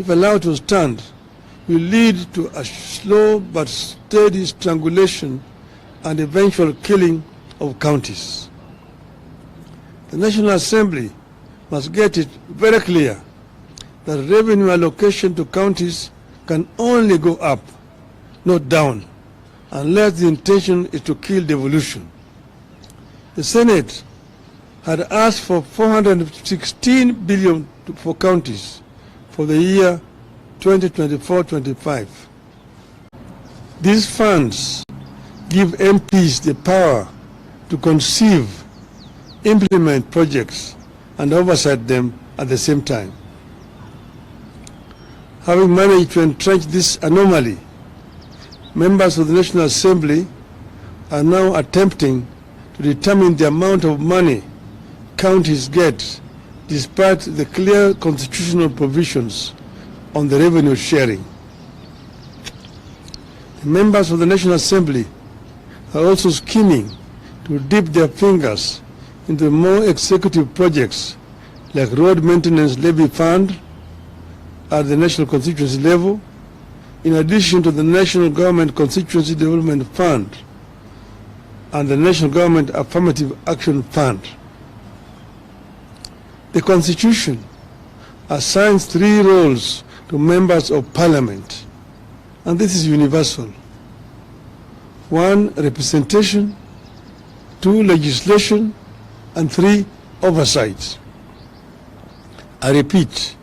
if allowed to stand, will lead to a slow but steady strangulation and eventual killing of counties. The National Assembly must get it very clear that revenue allocation to counties can only go up, not down, unless the intention is to kill devolution. The Senate had asked for 416 billion for counties for the year 2024-25. These funds give MPs the power to conceive, implement projects, and oversight them at the same time. Having managed to entrench this anomaly, members of the National Assembly are now attempting to determine the amount of money counties get despite the clear constitutional provisions on the revenue sharing. The members of the National Assembly are also scheming to dip their fingers into more executive projects like road maintenance levy fund at the national constituency level, in addition to the National Government Constituency Development Fund and the National Government Affirmative Action Fund. The Constitution assigns 3 roles to members of Parliament, and this is universal. 1, representation, 2, legislation, and 3, oversight. I repeat,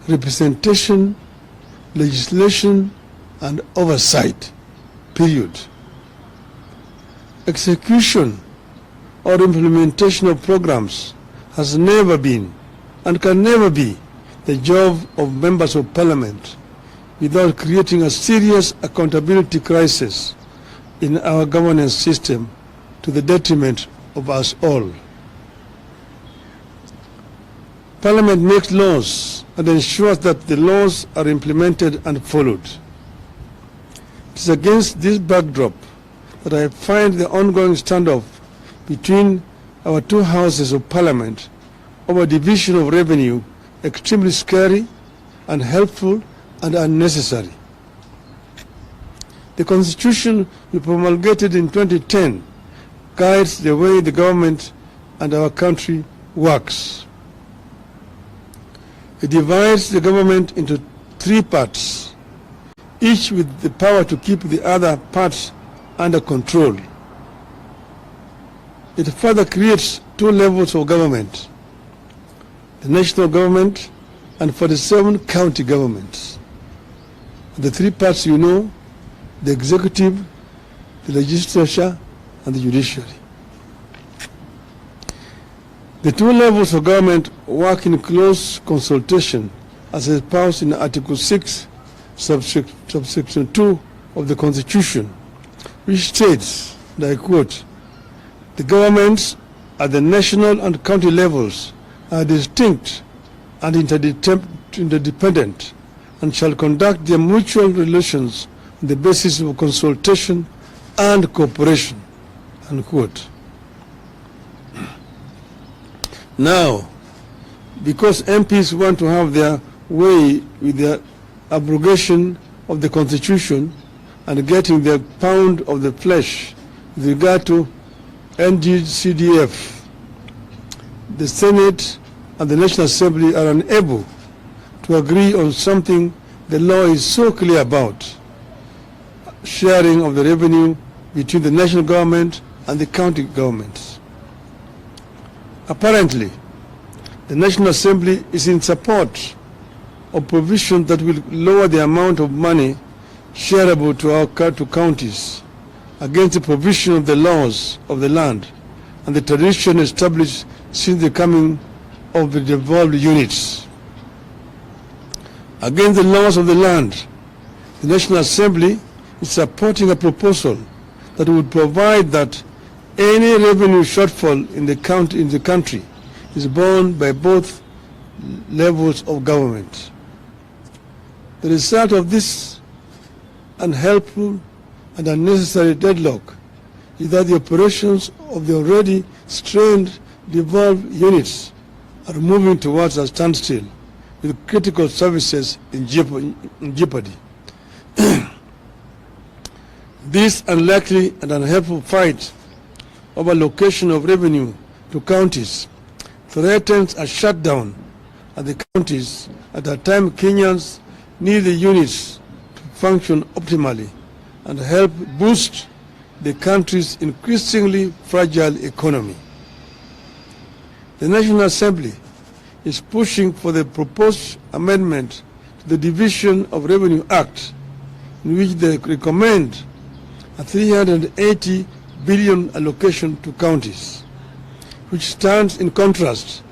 representation, legislation, and oversight, period. Execution or implementation of programs has never been and can never be the job of members of Parliament without creating a serious accountability crisis in our governance system to the detriment of us all. Parliament makes laws and ensures that the laws are implemented and followed. It is against this backdrop that I find the ongoing standoff between our 2 houses of Parliament over division of revenue extremely scary, unhelpful, and unnecessary. The Constitution we promulgated in 2010 guides the way the government and our country works. It divides the government into 3 parts, each with the power to keep the other parts under control. It further creates 2 levels of government: the national government and 47 county governments. The 3 parts you know: the executive, the legislature, and the judiciary. The 2 levels of government work in close consultation as espoused in Article 6, subsection 2 of the Constitution, which states, and I quote, "The governments at the national and county levels are distinct and interdependent and shall conduct their mutual relations on the basis of consultation and cooperation," unquote. Now, because MPs want to have their way with the abrogation of the Constitution and getting their pound of the flesh with regard to NGCDF, the Senate and the National Assembly are unable to agree on something the law is so clear about: sharing of the revenue between the national government and the county governments. Apparently, the National Assembly is in support of provisions that will lower the amount of money shareable to counties against the provision of the laws of the land and the tradition established since the coming of the devolved units. Against the laws of the land, the National Assembly is supporting a proposal that would provide that any revenue shortfall in the country is borne by both levels of government. The result of this unhelpful and unnecessary deadlock is that the operations of the already strained devolved units are moving towards a standstill with critical services in jeopardy. This unlikely and unhelpful fight over allocation of revenue to counties threatens a shutdown at the counties at a time Kenyans need the units to function optimally and help boost the country's increasingly fragile economy. The National Assembly is pushing for the proposed amendment to the Division of Revenue Act, in which they recommend a 380 billion allocation to counties, which stands in contrast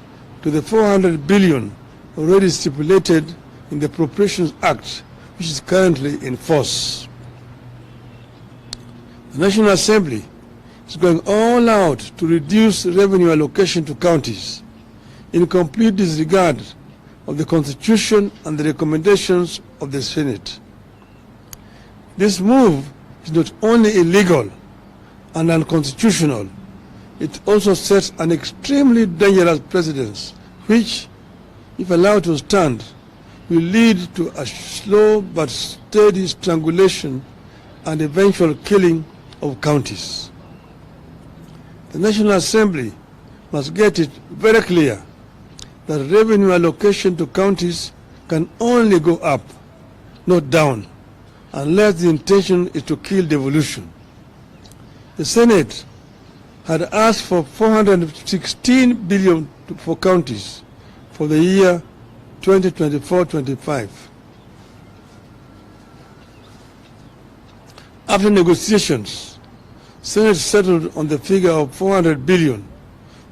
to the 400 billion already stipulated in the Appropriations Act, which is currently in force. The National Assembly is going all out to reduce revenue allocation to counties in complete disregard of the Constitution and the recommendations of the Senate. This move is not only illegal and unconstitutional, it also sets an extremely dangerous precedent which, if allowed to stand, will lead to a slow but steady strangulation and eventual killing of counties. The National Assembly must get it very clear that revenue allocation to counties can only go up, not down, unless the intention is to kill devolution. The Senate had asked for 416 billion for counties for the year 2024-25. After negotiations, Senate settled on the figure of 400 billion,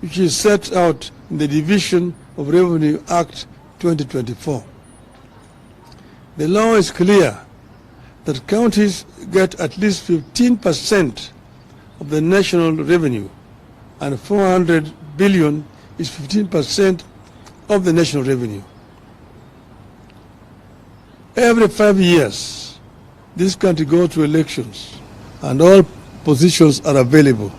which is set out in the Division of Revenue Act 2024. The law is clear that counties get at least 15% of the national revenue, and 400 billion is 15% of the national revenue. Every 5 years, this country goes to elections, and all positions are available,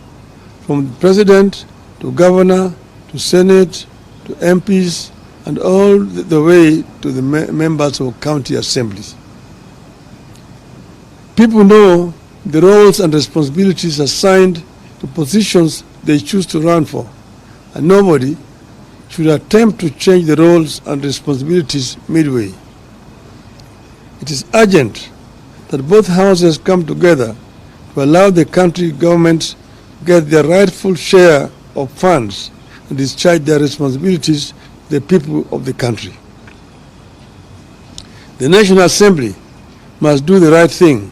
from the president to governor to senate to MPs and all the way to the members of county assemblies. People know the roles and responsibilities assigned to positions they choose to run for, and nobody should attempt to change the roles and responsibilities midway. It is urgent that both houses come together to allow the country government get their rightful share of funds and discharge their responsibilities to the people of the country. The National Assembly must do the right thing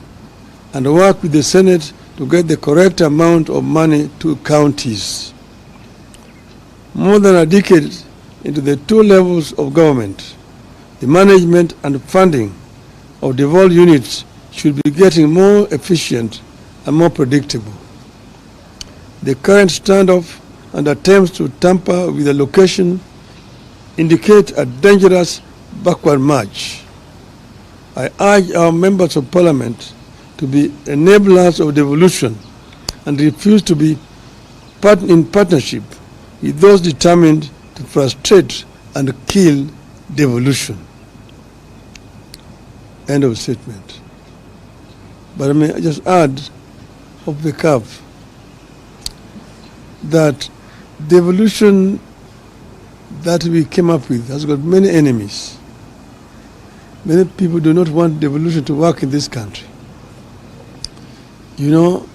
and work with the Senate to get the correct amount of money to counties. More than a decade into the two levels of government, the management and funding of devolved units should be getting more efficient and more predictable. The current standoff and attempts to tamper with the allocation indicate a dangerous backward march. I urge our members of parliament to be enablers of devolution and refuse to be in partnership with those determined to frustrate and kill devolution. End of statement. But I may just add off the cuff that devolution that we came up with has got many enemies. Many people do not want devolution to work in this country. You know,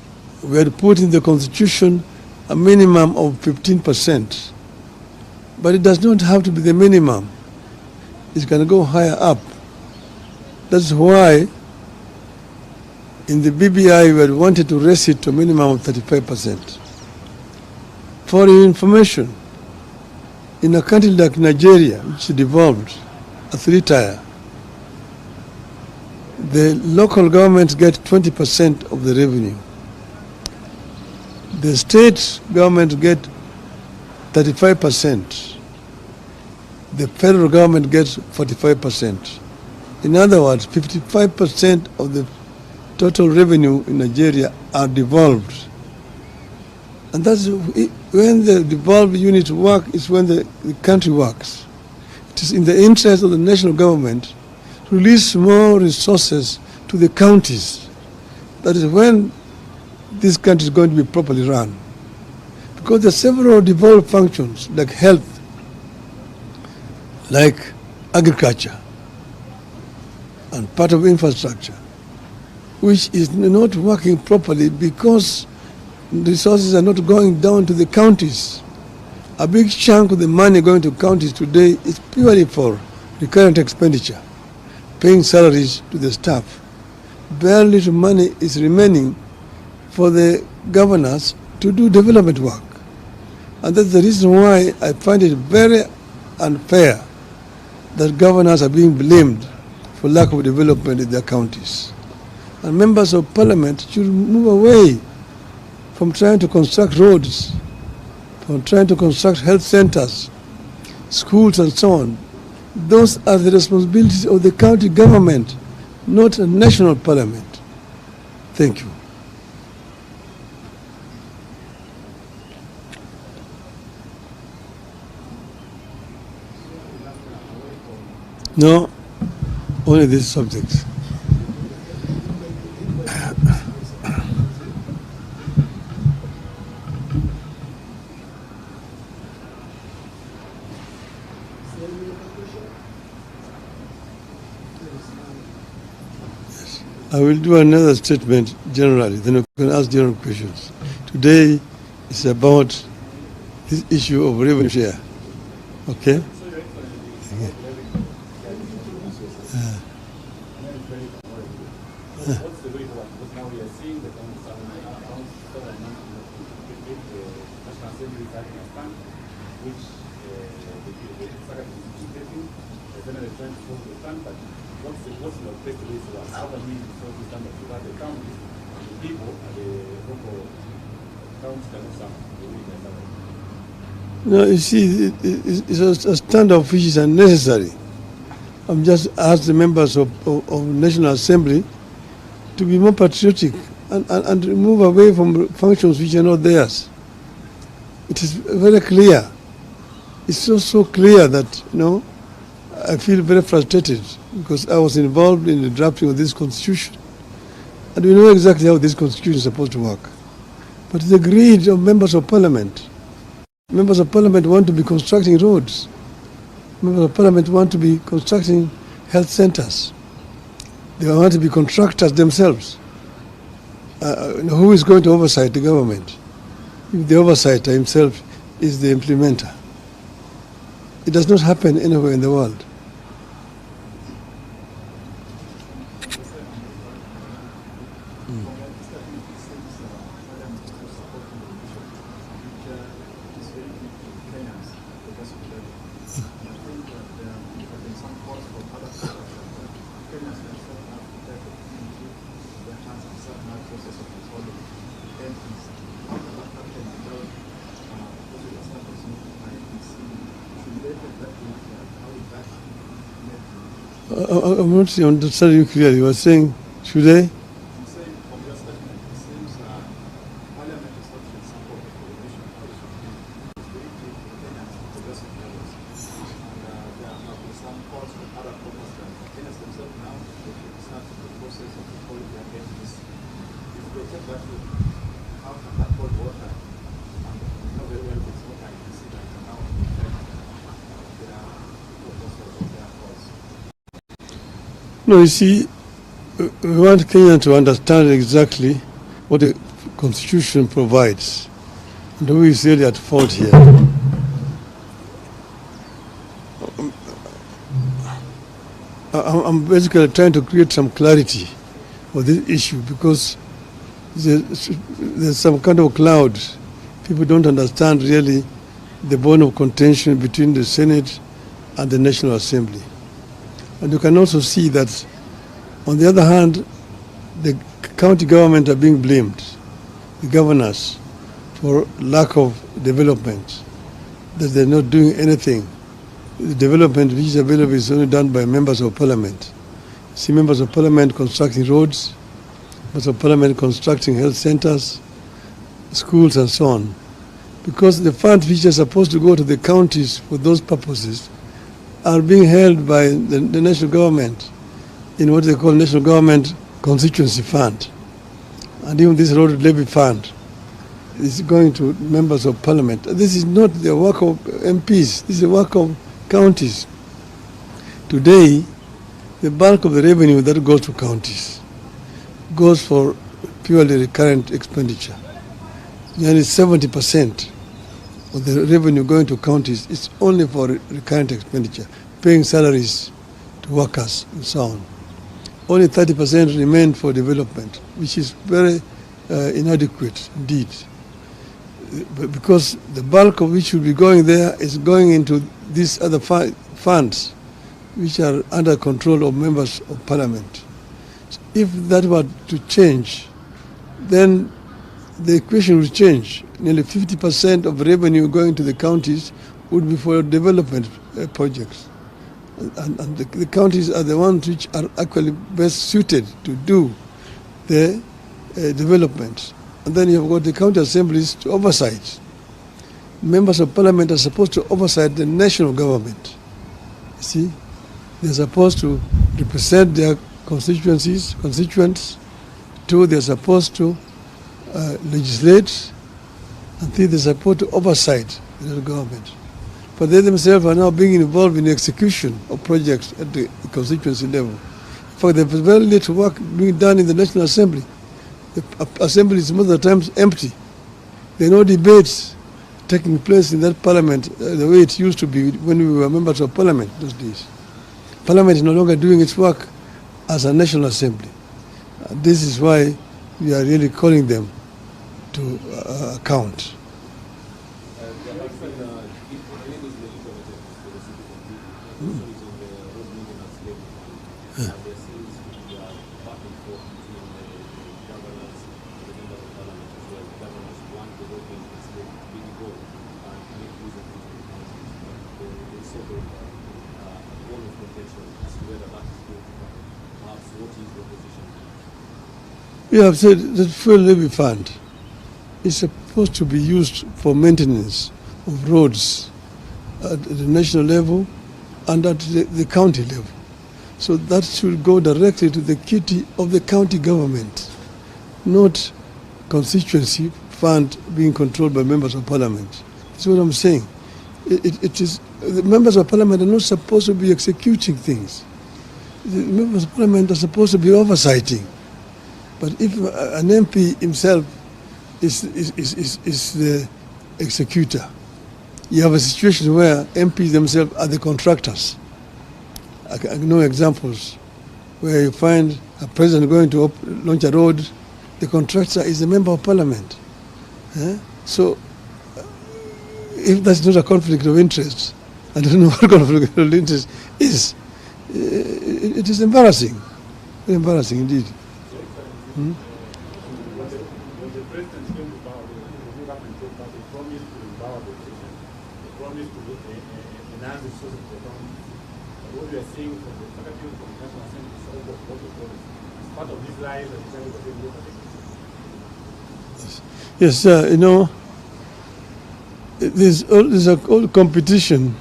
we had put in the Constitution a minimum of 15%, but it does not have to be the minimum. It can go higher up. That's why in the BBI we had wanted to raise it to a minimum of 35%. For your information, in a country like Nigeria, which is devolved, a three-tier, the local governments get 20% of the revenue. The state government get 35%. The federal government gets 45%. In other words, 55% of the total revenue in Nigeria are devolved. And that's when the devolved units work is when the country works. It is in the interest of the national government to release more resources to the counties. That is when this country is going to be properly run. Because there are several devolved functions like health, like agriculture, and part of infrastructure, which is not working properly because resources are not going down to the counties. A big chunk of the money going to counties today is purely for recurrent expenditure, paying salaries to the staff. Very little money is remaining for the governors to do development work. And that's the reason why I find it very unfair that governors are being blamed for lack of development in their counties. And members of parliament should move away from trying to construct roads, from trying to construct health centers, schools and so on. Those are the responsibilities of the county government, not a national parliament. Thank you. No, only this subject. I will do another statement generally, then you can ask general questions. Today is about this issue of revenue share. Okay? What's the way forward? Because now we are seeing the national assembly is having a stand, which the secretary is taking. Then they're trying to follow the stand, but what's the best way forward? How can we solve the stand that we have the counties and the people and the local counties that are some the way they are? No, you see, it's a standoff which is unnecessary. I'm just asked the members of National Assembly to be more patriotic and move away from functions which are not theirs. It is very clear. It's so clear that, I feel very frustrated because I was involved in the drafting of this constitution. And we know exactly how this constitution is supposed to work. But the greed of members of parliament. Members of parliament want to be constructing roads. Members of parliament want to be constructing health centers. They want to be contractors themselves. Who is going to oversight the government? If the oversighter himself is the implementer. It does not happen anywhere in the world. I'm not understanding you clearly. You were saying, should I? I'm saying from your statement, it seems Parliament is not in support of the nation. It's very clear to Kenyans, progressive Kenyans. And there have been some calls from other protestants. Kenyans themselves now, they should start the process of equality against this. If they take that route, how can that hold water? And you know very well it's what I can see that now there are proposals of their calls. No, you see, we want Kenyans to understand exactly what the Constitution provides and who is really at fault here. I'm basically trying to create some clarity for this issue because there's some kind of cloud. People don't understand really the bone of contention between the Senate and the National Assembly. And you can also see that, on the other hand, the county government are being blamed, the governors, for lack of development, that they're not doing anything. The development which is available is only done by members of parliament. See members of parliament constructing roads, members of parliament constructing health centers, schools and so on. Because the funds which are supposed to go to the counties for those purposes are being held by the national government in what they call National Government Constituency Fund. And even this road levy fund is going to members of parliament. This is not the work of MPs, this is the work of counties. Today, the bulk of the revenue that goes to counties goes for purely recurrent expenditure. Nearly 70% of the revenue going to counties is only for recurrent expenditure, paying salaries to workers and so on. Only 30% remain for development, which is very inadequate indeed. Because the bulk of which will be going there is going into these other funds, which are under control of members of parliament. So if that were to change, then the equation will change. Nearly 50% of revenue going to the counties would be for development projects. And the counties are the ones which are actually best suited to do the development. And then you have got the county assemblies to oversight. Members of parliament are supposed to oversight the national government. You see, they're supposed to represent their constituents. Two, they're supposed to legislate. And three, they're supposed to oversight the national government. But they themselves are now being involved in the execution of projects at the constituency level. In fact, there's very little work being done in the National Assembly. The Assembly is most of the times empty. There are no debates taking place in that parliament the way it used to be when we were members of parliament those days. Parliament is no longer doing its work as a National Assembly. This is why we are really calling them to account. We have said that fuel levy fund is supposed to be used for maintenance of roads at the national level and at the county level. So that should go directly to the kitty of the county government, not constituency fund being controlled by members of parliament. That's what I'm saying. It is the members of parliament are not supposed to be executing things. The members of parliament are supposed to be oversighting. But if an MP himself is the executor, you have a situation where MPs themselves are the contractors. I know examples where you find a president going to launch a road, the contractor is a member of parliament. So if that's not a conflict of interest, I don't know what conflict of interest is. It is embarrassing, very embarrassing indeed. When the president came to power, the government came back, they promised to empower the president. They promised to enhance the sources of economy. But what we are seeing from the Secretary of the National Assembly is all what the promise. As part of these lies that the Secretary of the Yes, you know, there's a whole competition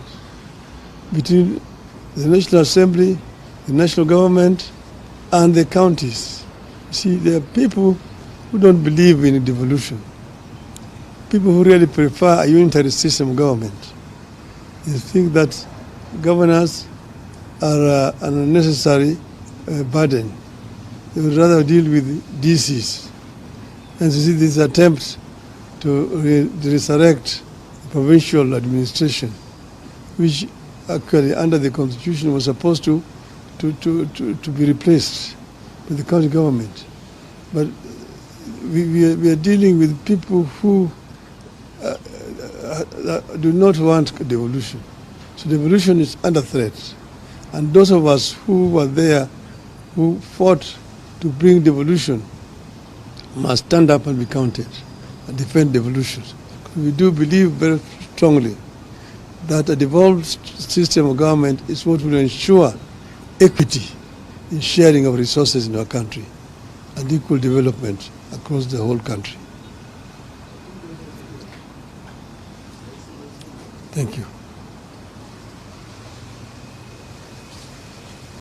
between the National Assembly, the national government, and the counties. See, there are people who don't believe in devolution, people who really prefer a unitary system of government. They think that governors are an unnecessary burden. They would rather deal with DCs. And you see these attempts to resurrect the provincial administration, which actually under the constitution was supposed to be replaced with the county government. But we are dealing with people who do not want devolution. So devolution is under threat. And those of us who were there, who fought to bring devolution, must stand up and be counted and defend devolution. We do believe very strongly that a devolved system of government is what will ensure equity in sharing of resources in our country and equal development across the whole country. Thank you.